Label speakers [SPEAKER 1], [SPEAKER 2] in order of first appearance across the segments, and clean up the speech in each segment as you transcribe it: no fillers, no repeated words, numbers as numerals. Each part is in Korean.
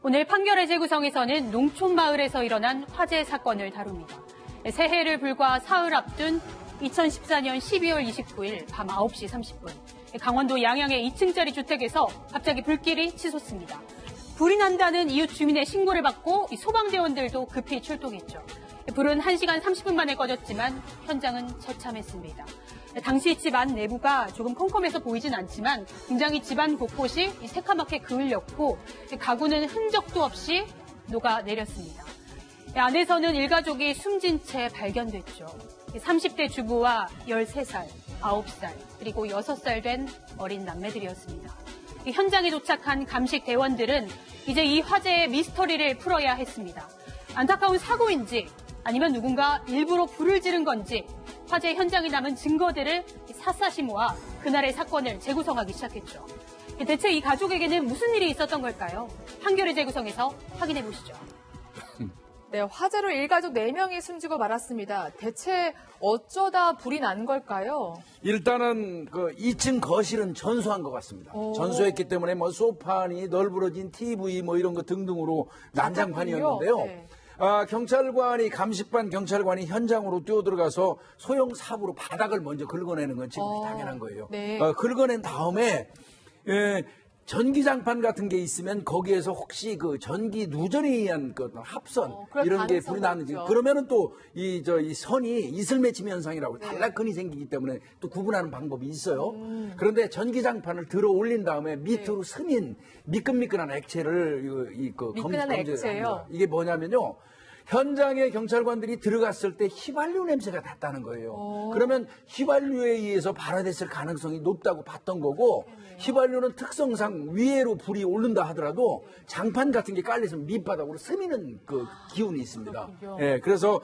[SPEAKER 1] 오늘 판결의 재구성에서는 농촌마을에서 일어난 화재 사건을 다룹니다. 새해를 불과 사흘 앞둔 2014년 12월 29일 밤 9시 30분 강원도 양양의 2층짜리 주택에서 갑자기 불길이 치솟습니다. 불이 난다는 이웃 주민의 신고를 받고 소방대원들도 급히 출동했죠. 불은 1시간 30분 만에 꺼졌지만 현장은 처참했습니다. 당시 집안 내부가 조금 컴컴해서 보이진 않지만 굉장히 집안 곳곳이 새카맣게 그을렸고 가구는 흔적도 없이 녹아내렸습니다. 안에서는 일가족이 숨진 채 발견됐죠. 30대 주부와 13살, 9살, 그리고 6살 된 어린 남매들이었습니다. 현장에 도착한 감식 대원들은 이제 이 화재의 미스터리를 풀어야 했습니다. 안타까운 사고인지 아니면 누군가 일부러 불을 지른 건지 화재 현장에 남은 증거들을 샅샅이 모아 그날의 사건을 재구성하기 시작했죠. 대체 이 가족에게는 무슨 일이 있었던 걸까요? 판결의 재구성에서 확인해 보시죠.
[SPEAKER 2] 네, 화재로 일가족 4명이 숨지고 말았습니다. 대체 어쩌다 불이 난 걸까요?
[SPEAKER 3] 일단은 그 2층 거실은 전소한 것 같습니다. 전소했기 때문에 뭐 소파니 널브러진 TV 뭐 이런 거 등등으로 난장판이었는데요.
[SPEAKER 2] 네.
[SPEAKER 3] 경찰관이 감식반 경찰관이 현장으로 뛰어들어가서 소형 삽으로 바닥을 먼저 긁어내는 건 지금 당연한 거예요.
[SPEAKER 2] 네.
[SPEAKER 3] 긁어낸 다음에 전기장판 같은 게 있으면 거기에서 혹시 그 전기 누전에 의한 그 합선 이런 게 불이 나는지 그러면은 또 이 선이 이슬 맺힘 현상이라고 단락근이 생기기 때문에 또 구분하는 방법이 있어요. 그런데 전기장판을 들어 올린 다음에 밑으로 스민 미끈미끈한 액체를 검증합니다. 이게 뭐냐면요. 현장에 경찰관들이 들어갔을 때 휘발유 냄새가 났다는 거예요. 그러면 휘발유에 의해서 발화됐을 가능성이 높다고 봤던 거고 휘발유는 특성상 위에로 불이 오른다 하더라도 장판 같은 게 깔려있으면 밑바닥으로 스미는 그 기운이 있습니다. 예, 그래서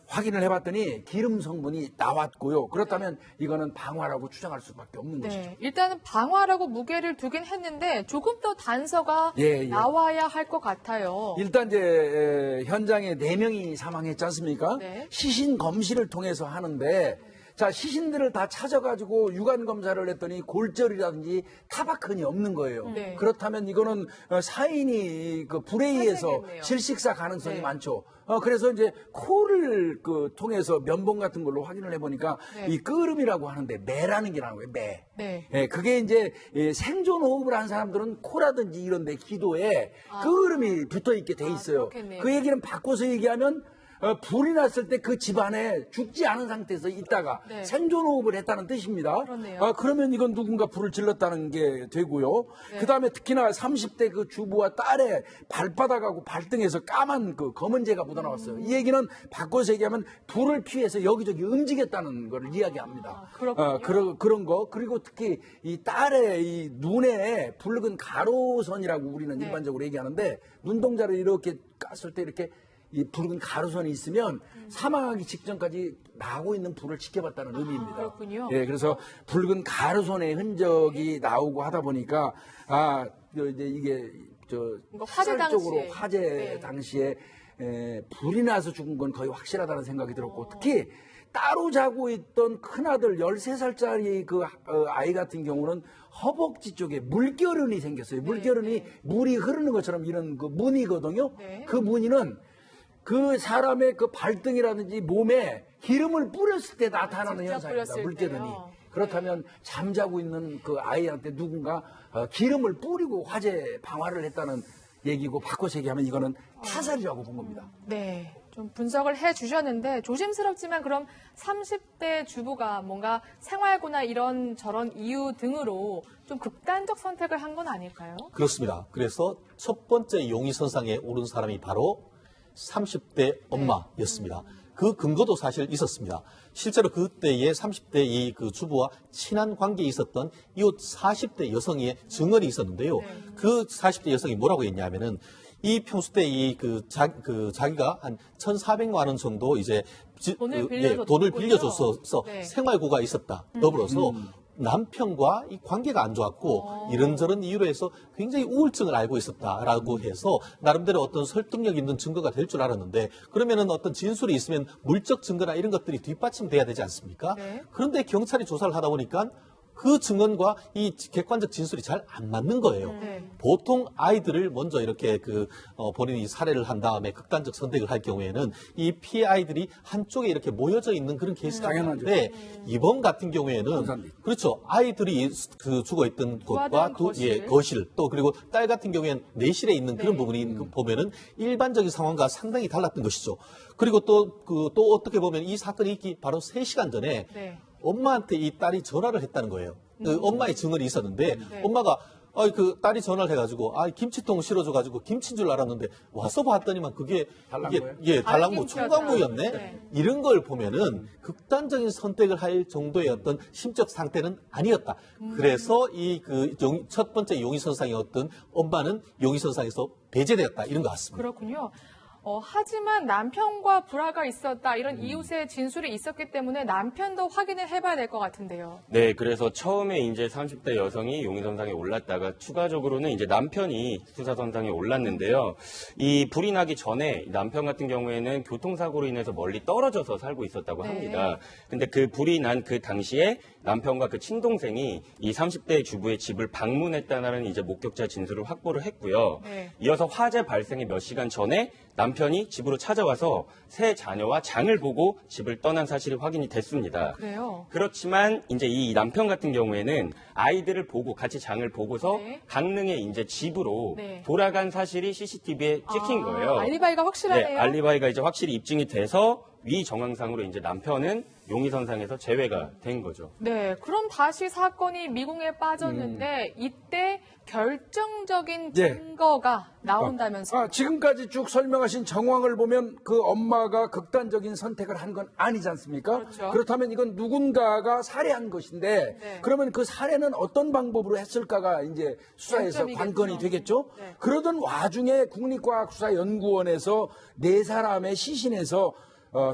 [SPEAKER 3] 확인을 해봤더니 기름 성분이 나왔고요. 그렇다면 이거는 방화라고 추정할 수밖에 없는 것이죠.
[SPEAKER 2] 일단은 방화라고 무게를 두긴 했는데 조금 더 단서가 나와야 할 것 같아요.
[SPEAKER 3] 일단 이제 현장에 4명이 사망했지 않습니까?
[SPEAKER 2] 네.
[SPEAKER 3] 시신 검시를 통해서 하는데 자, 시신들을 다 찾아가지고 유관 검사를 했더니 골절이라든지 타박흔이 없는 거예요.
[SPEAKER 2] 네.
[SPEAKER 3] 그렇다면 이거는 사인이 그 불에 의해서 질식사 가능성이 많죠. 그래서 이제 코를 통해서 면봉 같은 걸로 확인을 해보니까 이 끄름이라고 하는데 매라는 게 나온 거예요. 매. 네, 그게 이제 생존 호흡을 한 사람들은 코라든지 이런 데 기도에 끄름이 붙어 있게 돼 있어요. 그 얘기는 바꿔서 얘기하면 불이 났을 때 그 집안에 죽지 않은 상태에서 있다가 생존호흡을 했다는 뜻입니다. 그러면 이건 누군가 불을 질렀다는 게 되고요. 그다음에 특히나 30대 그 주부와 딸의 발바닥하고 발등에서 까만 그 검은재가 묻어나왔어요. 이 얘기는 바꿔서 얘기하면 불을 피해서 여기저기 움직였다는 걸 이야기합니다. 그런 거. 그리고 특히 이 딸의 이 눈에 붉은 가로선이라고 우리는 일반적으로 얘기하는데 눈동자를 이렇게 깠을 때 이렇게 이 붉은 가루선이 있으면 사망하기 직전까지 나오고 있는 불을 지켜봤다는 의미입니다.
[SPEAKER 2] 그렇군요.
[SPEAKER 3] 예, 그래서 붉은 가루선의 흔적이 나오고 하다 보니까 이제 이게 화재 당시에 불이 나서 죽은 건 거의 확실하다는 생각이 들었고 특히 따로 자고 있던 큰아들 13살짜리 그 아이 같은 경우는 허벅지 쪽에 물결은이 생겼어요. 물결은이 물이 흐르는 것처럼 이런 그 무늬거든요. 그 무늬는 그 사람의 그 발등이라든지 몸에 기름을 뿌렸을 때 나타나는 현상입니다. 물결은이. 그렇다면 잠자고 있는 그 아이한테 누군가 기름을 뿌리고 화재 방화를 했다는 얘기고 바꿔서 얘기하면 이거는 타살이라고 본 겁니다.
[SPEAKER 2] 네. 좀 분석을 해 주셨는데 조심스럽지만 그럼 30대 주부가 뭔가 생활고나 이런 저런 이유 등으로 좀 극단적 선택을 한 건 아닐까요?
[SPEAKER 4] 그렇습니다. 그래서 첫 번째 용의선상에 오른 사람이 바로 30대 엄마였습니다. 그 근거도 사실 있었습니다. 실제로 그때의 30대 이 그 주부와 친한 관계에 있었던 이웃 40대 여성의 증언이 있었는데요. 그 40대 여성이 뭐라고 했냐면은 이 평소 때 자기가 한 1,400만 원 정도 이제 돈을 빌려줘서 생활고가 있었다. 더불어서 남편과 이 관계가 안 좋았고 이런저런 이유로 해서 굉장히 우울증을 앓고 있었다라고 해서 나름대로 어떤 설득력 있는 증거가 될 줄 알았는데 그러면은 어떤 진술이 있으면 물적 증거나 이런 것들이 뒷받침돼야 되지 않습니까? 그런데 경찰이 조사를 하다 보니까 그 증언과 이 객관적 진술이 잘 안 맞는 거예요.
[SPEAKER 2] 네.
[SPEAKER 4] 보통 아이들을 먼저 이렇게 본인이 살해를 한 다음에 극단적 선택을 할 경우에는 이 피해 아이들이 한쪽에 이렇게 모여져 있는 그런 케이스가
[SPEAKER 3] 당연하죠.
[SPEAKER 4] 있는데 이번 같은 경우에는
[SPEAKER 3] 공산주의.
[SPEAKER 4] 그렇죠. 아이들이 죽어 있던 곳과
[SPEAKER 2] 구하던 거실.
[SPEAKER 4] 거실 또 그리고 딸 같은 경우에는 내실에 있는 그런 부분이 보면은 일반적인 상황과 상당히 달랐던 것이죠. 그리고 또 어떻게 보면 이 사건이 있기 바로 3시간 전에
[SPEAKER 2] 네.
[SPEAKER 4] 엄마한테 이 딸이 전화를 했다는 거예요. 그 엄마의 증언이 있었는데
[SPEAKER 2] 네.
[SPEAKER 4] 엄마가 그 딸이 전화를 해가지고 김치통 실어줘가지고 김치인 줄 알았는데 와서 봤더니만 그게
[SPEAKER 3] 달랑구예요?
[SPEAKER 4] 이게 달랑구
[SPEAKER 2] 김치였다.
[SPEAKER 4] 총각무였네.
[SPEAKER 2] 네.
[SPEAKER 4] 이런 걸 보면은 극단적인 선택을 할 정도의 어떤 심적 상태는 아니었다. 그래서 첫 번째 용의선상이었던 엄마는 용의선상에서 배제되었다 이런 것 같습니다.
[SPEAKER 2] 그렇군요. 하지만 남편과 불화가 있었다 이런 이웃의 진술이 있었기 때문에 남편도 확인을 해봐야 될 것 같은데요.
[SPEAKER 5] 네, 그래서 처음에 이제 30대 여성이 용의선상에 올랐다가 추가적으로는 이제 남편이 수사선상에 올랐는데요. 이 불이 나기 전에 남편 같은 경우에는 교통사고로 인해서 멀리 떨어져서 살고 있었다고
[SPEAKER 2] 네.
[SPEAKER 5] 합니다. 근데 그 불이 난 그 당시에 남편과 그 친동생이 이 30대 주부의 집을 방문했다는 이제 목격자 진술을 확보를 했고요.
[SPEAKER 2] 네.
[SPEAKER 5] 이어서 화재 발생의 몇 시간 전에 남편이 집으로 찾아와서 세 자녀와 장을 보고 집을 떠난 사실이 확인이 됐습니다.
[SPEAKER 2] 그래요.
[SPEAKER 5] 그렇지만 이제 이 남편 같은 경우에는 아이들을 보고 같이 장을 보고서
[SPEAKER 2] 네.
[SPEAKER 5] 강릉에 이제 집으로
[SPEAKER 2] 네.
[SPEAKER 5] 돌아간 사실이 CCTV에 찍힌 거예요.
[SPEAKER 2] 알리바이가 확실하네요.
[SPEAKER 5] 네, 알리바이가 이제 확실히 입증이 돼서 위 정황상으로 이제 남편은 용의선상에서 제외가 된 거죠.
[SPEAKER 2] 네, 그럼 다시 사건이 미궁에 빠졌는데 이때 결정적인
[SPEAKER 3] 예.
[SPEAKER 2] 증거가 나온다면서.
[SPEAKER 3] 지금까지 쭉 설명하신 정황을 보면 그 엄마가 극단적인 선택을 한 건 아니지 않습니까?
[SPEAKER 2] 그렇죠.
[SPEAKER 3] 그렇다면 이건 누군가가 살해한 것인데
[SPEAKER 2] 네.
[SPEAKER 3] 그러면 그 살해는 어떤 방법으로 했을까가 이제 수사에서
[SPEAKER 2] 쟁점이겠죠.
[SPEAKER 3] 관건이 되겠죠?
[SPEAKER 2] 네.
[SPEAKER 3] 그러던 와중에 국립과학수사연구원에서 4사람의 시신에서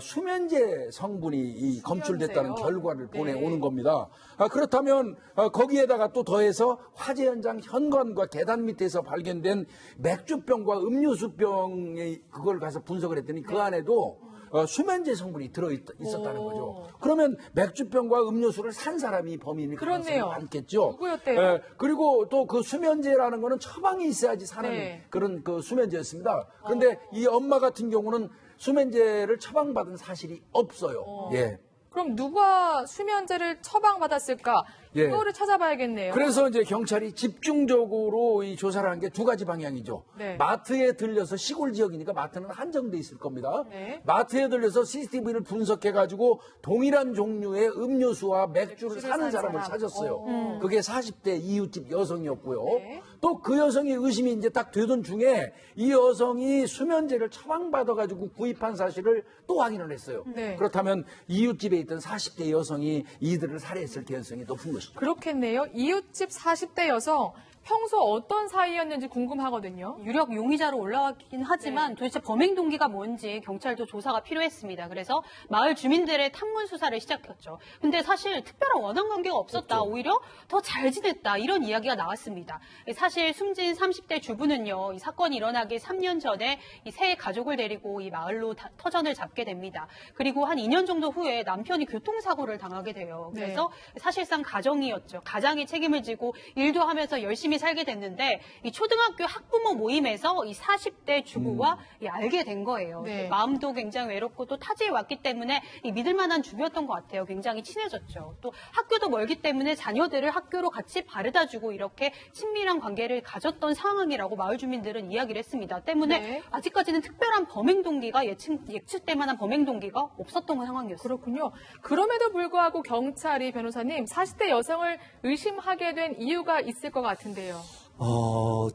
[SPEAKER 3] 수면제 성분이 검출됐다는
[SPEAKER 2] 수면제요?
[SPEAKER 3] 결과를
[SPEAKER 2] 네.
[SPEAKER 3] 보내오는 겁니다. 그렇다면 거기에다가 또 더해서 화재 현장 현관과 계단 밑에서 발견된 맥주병과 음료수병의 그걸 가서 분석을 했더니 그 안에도 수면제 성분이 들어있었다는
[SPEAKER 2] 오.
[SPEAKER 3] 거죠. 그러면 맥주병과 음료수를 산 사람이 범인일 가능성이
[SPEAKER 2] 그렇네요.
[SPEAKER 3] 많겠죠.
[SPEAKER 2] 누구였대요?
[SPEAKER 3] 그리고 또 그 수면제라는 거는 처방이 있어야지 사는
[SPEAKER 2] 네.
[SPEAKER 3] 그런 그 수면제였습니다. 그런데 이 엄마 같은 경우는 수면제를 처방받은 사실이 없어요. 예.
[SPEAKER 2] 그럼 누가 수면제를 처방받았을까?
[SPEAKER 3] 예.
[SPEAKER 2] 이거를 찾아봐야겠네요.
[SPEAKER 3] 그래서 이제 경찰이 집중적으로 이 조사를 한 게 2가지 방향이죠.
[SPEAKER 2] 네.
[SPEAKER 3] 마트에 들려서 시골 지역이니까 마트는 한정돼 있을 겁니다.
[SPEAKER 2] 네.
[SPEAKER 3] 마트에 들려서 CCTV를 분석해가지고 동일한 종류의 음료수와 맥주를 사는
[SPEAKER 2] 산
[SPEAKER 3] 사람을
[SPEAKER 2] 사람.
[SPEAKER 3] 찾았어요. 그게 40대 이웃집 여성이었고요.
[SPEAKER 2] 네.
[SPEAKER 3] 또 그 여성의 의심이 이제 딱 되던 중에 이 여성이 수면제를 처방받아가지고 구입한 사실을 또 확인을 했어요.
[SPEAKER 2] 네.
[SPEAKER 3] 그렇다면 이웃집에 있던 40대 여성이 이들을 살해했을 개연성이 높은 것이죠.
[SPEAKER 2] 그렇겠네요. 이웃집 40대 여성 평소 어떤 사이였는지 궁금하거든요.
[SPEAKER 1] 유력 용의자로 올라왔긴 하지만 도대체 범행 동기가 뭔지 경찰도 조사가 필요했습니다. 그래서 마을 주민들의 탐문 수사를 시작했죠. 근데 사실 특별한 원한 관계가 없었다. 오히려 더 잘 지냈다. 이런 이야기가 나왔습니다. 사실 숨진 30대 주부는요. 이 사건이 일어나기 3년 전에 이 세 가족을 데리고 이 마을로 터전을 잡게 됩니다. 그리고 한 2년 정도 후에 남편이 교통사고를 당하게 돼요. 그래서 사실상 가정이었죠. 가장이 책임을 지고 일도 하면서 열심히 살게 됐는데 이 초등학교 학부모 모임에서 이 40대 주부와 알게 된 거예요.
[SPEAKER 2] 네.
[SPEAKER 1] 마음도 굉장히 외롭고 또 타지에 왔기 때문에 이 믿을 만한 주부였던 것 같아요. 굉장히 친해졌죠. 또 학교도 멀기 때문에 자녀들을 학교로 같이 바르다 주고 이렇게 친밀한 관계를 가졌던 상황이라고 마을 주민들은 이야기를 했습니다. 때문에
[SPEAKER 2] 네.
[SPEAKER 1] 아직까지는 특별한 범행 동기가 예측될 만한 범행 동기가 없었던 상황이었어요.
[SPEAKER 2] 그렇군요. 그럼에도 불구하고 경찰이 변호사님 40대 여성을 의심하게 된 이유가 있을 것 같은데요.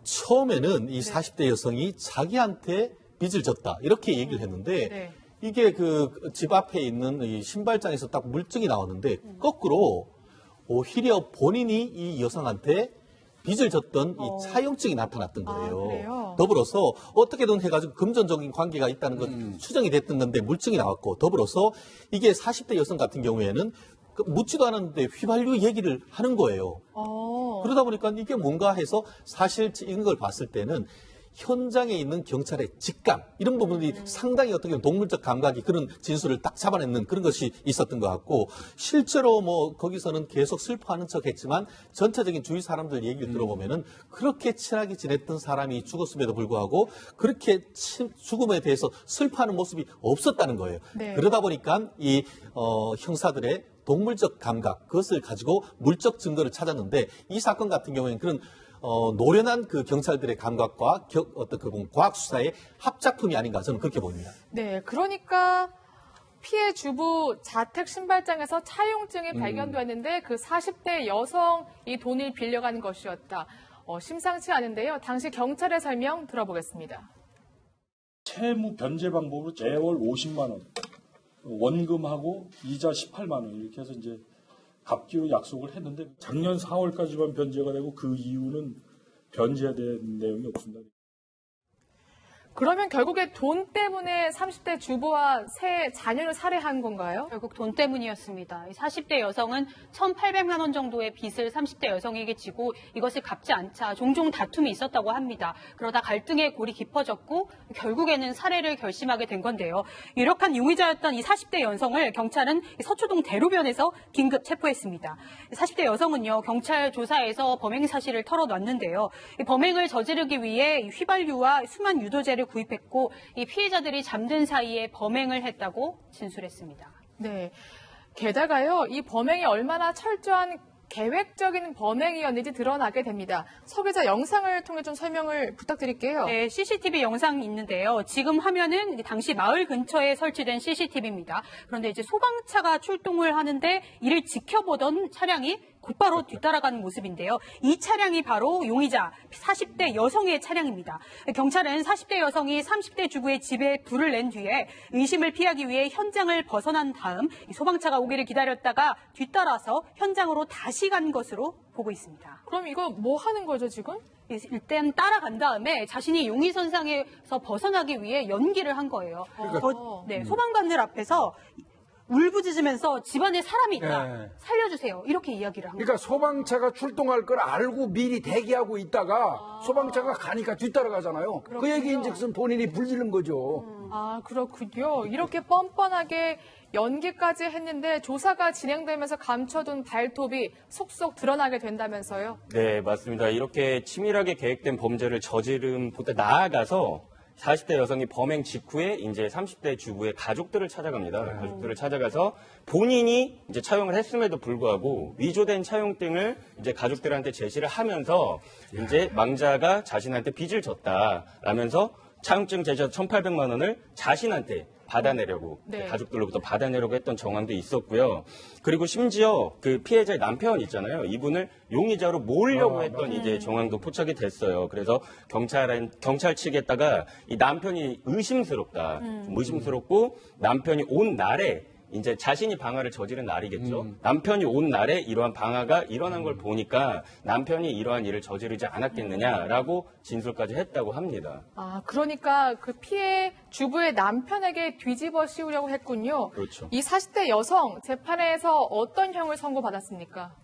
[SPEAKER 4] 처음에는 이 40대 여성이 자기한테 빚을 졌다 이렇게 얘기를 했는데
[SPEAKER 2] 네.
[SPEAKER 4] 이게 그 집 앞에 있는 이 신발장에서 딱 물증이 나왔는데 거꾸로 오히려 본인이 이 여성한테 빚을 졌던 이 차용증이 나타났던 거예요.
[SPEAKER 2] 그래요?
[SPEAKER 4] 더불어서 어떻게든 해가지고 금전적인 관계가 있다는 건 추정이 됐던 건데 물증이 나왔고 더불어서 이게 40대 여성 같은 경우에는 묻지도 않았는데 휘발유 얘기를 하는 거예요. 그러다 보니까 이게 뭔가 해서 사실 이런 걸 봤을 때는 현장에 있는 경찰의 직감 이런 부분이 상당히 어떻게 보면 동물적 감각이 그런 진술을 딱 잡아내는 그런 것이 있었던 것 같고 실제로 뭐 거기서는 계속 슬퍼하는 척했지만 전체적인 주위 사람들 얘기를 들어보면은 그렇게 친하게 지냈던 사람이 죽었음에도 불구하고 그렇게 죽음에 대해서 슬퍼하는 모습이 없었다는 거예요.
[SPEAKER 2] 네.
[SPEAKER 4] 그러다 보니까 이 형사들의 동물적 감각 그것을 가지고 물적 증거를 찾았는데 이 사건 같은 경우에는 그런 노련한 그 경찰들의 감각과 어떤 그 과학 수사의 합작품이 아닌가 저는 그렇게 보입니다.
[SPEAKER 2] 네, 그러니까 피해 주부 자택 신발장에서 차용증이 발견됐는데 그 40대 여성이 돈을 빌려간 것이었다. 심상치 않은데요. 당시 경찰의 설명 들어보겠습니다.
[SPEAKER 6] 채무 변제 방법으로 매월 50만 원, 원금하고 이자 18만 원 이렇게 해서 이제 갚기로 약속을 했는데 작년 4월까지만 변제가 되고 그 이후는 변제된 내용이 없습니다.
[SPEAKER 2] 그러면 결국에 돈 때문에 30대 주부와 세 자녀를 살해한 건가요?
[SPEAKER 1] 결국 돈 때문이었습니다. 40대 여성은 1,800만 원 정도의 빚을 30대 여성에게 지고 이것을 갚지 않자 종종 다툼이 있었다고 합니다. 그러다 갈등의 골이 깊어졌고 결국에는 살해를 결심하게 된 건데요. 유력한 용의자였던 이 40대 여성을 경찰은 서초동 대로변에서 긴급 체포했습니다. 40대 여성은요, 경찰 조사에서 범행 사실을 털어놨는데요. 이 범행을 저지르기 위해 휘발유와 순환 유도제를 구입했고 이 피해자들이 잠든 사이에 범행을 했다고 진술했습니다.
[SPEAKER 2] 네. 게다가요, 이 범행이 얼마나 철저한 계획적인 범행이었는지 드러나게 됩니다. 서 기자 영상을 통해 좀 설명을 부탁드릴게요.
[SPEAKER 1] 네, CCTV 영상이 있는데요. 지금 화면은 당시 마을 근처에 설치된 CCTV입니다. 그런데 이제 소방차가 출동을 하는데 이를 지켜보던 차량이 곧바로 뒤따라가는 모습인데요. 이 차량이 바로 용의자 40대 여성의 차량입니다. 경찰은 40대 여성이 30대 주부의 집에 불을 낸 뒤에 의심을 피하기 위해 현장을 벗어난 다음 소방차가 오기를 기다렸다가 뒤따라서 현장으로 다시 간 것으로 보고 있습니다.
[SPEAKER 2] 그럼 이거 뭐 하는 거죠, 지금?
[SPEAKER 1] 일단 따라간 다음에 자신이 용의선상에서 벗어나기 위해 연기를 한 거예요. 소방관들 앞에서 울부짖으면서 집안에 사람이 있다.
[SPEAKER 3] 네.
[SPEAKER 1] 살려주세요. 이렇게 이야기를 한 거예요.
[SPEAKER 3] 그러니까 소방차가 출동할 걸 알고 미리 대기하고 있다가 소방차가 가니까 뒤따라가잖아요. 그 얘기인즉슨 본인이 불 지른 거죠.
[SPEAKER 2] 아, 그렇군요. 이렇게 뻔뻔하게 연기까지 했는데 조사가 진행되면서 감춰둔 발톱이 속속 드러나게 된다면서요?
[SPEAKER 5] 네, 맞습니다. 이렇게 치밀하게 계획된 범죄를 저지름보다 나아가서 40대 여성이 범행 직후에 이제 30대 주부의 가족들을 찾아갑니다. 가족들을 찾아가서 본인이 이제 차용을 했음에도 불구하고 위조된 차용증을 이제 가족들한테 제시를 하면서 이제 망자가 자신한테 빚을 졌다라면서 차용증 제시한 1,800만 원을 자신한테 받아내려고
[SPEAKER 2] 네.
[SPEAKER 5] 가족들로부터 받아내려고 했던 정황도 있었고요. 그리고 심지어 그 피해자의 남편 있잖아요. 이분을 용의자로 모으려고 했던 이제 정황도 포착이 됐어요. 그래서 경찰 측에다가 이 남편이 의심스럽다. 좀 의심스럽고 남편이 온 날에 이제 자신이 방화를 저지른 날이겠죠. 남편이 온 날에 이러한 방화가 일어난 걸 보니까 남편이 이러한 일을 저지르지 않았겠느냐라고 진술까지 했다고 합니다.
[SPEAKER 2] 아, 그러니까 그 피해 주부의 남편에게 뒤집어 씌우려고 했군요.
[SPEAKER 5] 그렇죠.
[SPEAKER 2] 이 40대 여성 재판에서 어떤 형을 선고받았습니까?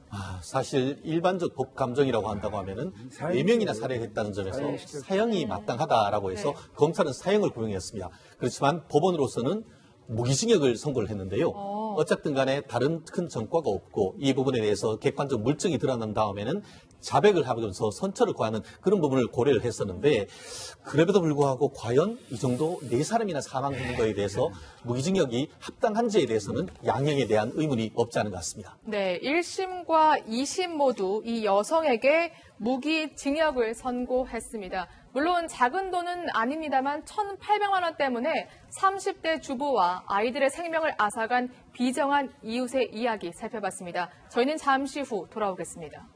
[SPEAKER 4] 사실 일반적 법 감정이라고 한다고 하면은 4명이나 살해했다는 점에서 사형이 마땅하다라고 해서 검찰은 사형을 구형했습니다. 그렇지만 법원으로서는 무기징역을 선고를 했는데요. 어쨌든 간에 다른 큰 전과가 없고 이 부분에 대해서 객관적 물증이 드러난 다음에는 자백을 하면서 선처를 구하는 그런 부분을 고려를 했었는데 그럼에도 불구하고 과연 이 정도 4사람이나 사망한 거에 대해서 무기징역이 합당한지에 대해서는 양형에 대한 의문이 없지 않은 것 같습니다.
[SPEAKER 2] 네, 1심과 2심 모두 이 여성에게 무기징역을 선고했습니다. 물론 작은 돈은 아닙니다만 1,800만 원 때문에 30대 주부와 아이들의 생명을 앗아간 비정한 이웃의 이야기 살펴봤습니다. 저희는 잠시 후 돌아오겠습니다.